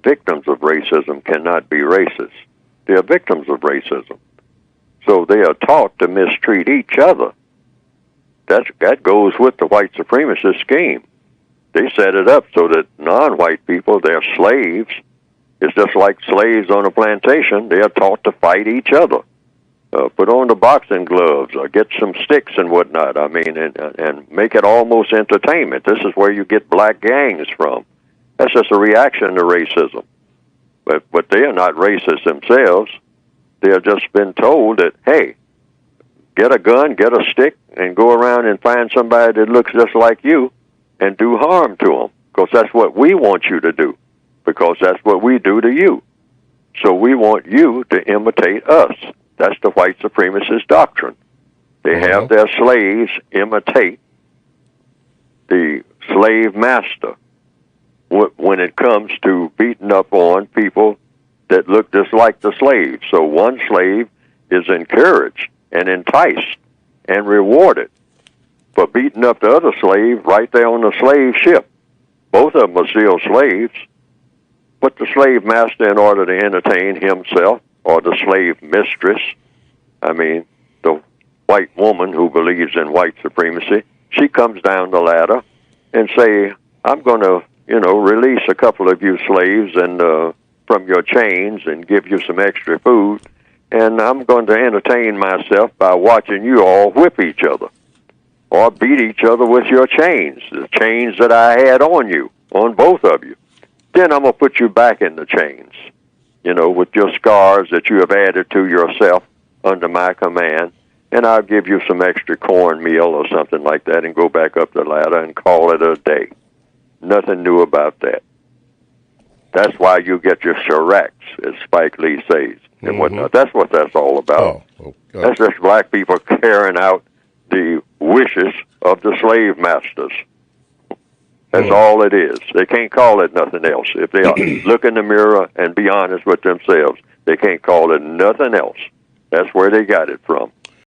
victims of racism cannot be racist. They are victims of racism. So they are taught to mistreat each other. That goes with the white supremacist scheme. They set it up so that non-white people, they're slaves. It's just like slaves on a plantation. They are taught to fight each other. Put on the boxing gloves or get some sticks and whatnot. I mean, and make it almost entertainment. This is where you get black gangs from. That's just a reaction to racism. But they are not racist themselves. They have just been told that, hey, get a gun, get a stick, and go around and find somebody that looks just like you and do harm to them. Because that's what we want you to do. Because that's what we do to you. So we want you to imitate us. That's the white supremacist doctrine. They have their slaves imitate the slave master when it comes to beating up on people that look just like the slave. So one slave is encouraged and enticed and rewarded for beating up the other slave right there on the slave ship. Both of them are still slaves, but the slave master, in order to entertain himself, or the slave mistress, I mean, the white woman who believes in white supremacy, she comes down the ladder and say, I'm going to, release a couple of you slaves and from your chains and give you some extra food, and I'm going to entertain myself by watching you all whip each other or beat each other with your chains, the chains that I had on you, on both of you. Then I'm going to put you back in the chains, with your scars that you have added to yourself under my command, and I'll give you some extra cornmeal or something like that and go back up the ladder and call it a day. Nothing new about that. That's why you get your Chiraqs, as Spike Lee says, and whatnot. That's what that's all about. That's just black people carrying out the wishes of the slave masters. That's all it is. They can't call it nothing else. If they look in the mirror and be honest with themselves, they can't call it nothing else. That's where they got it from.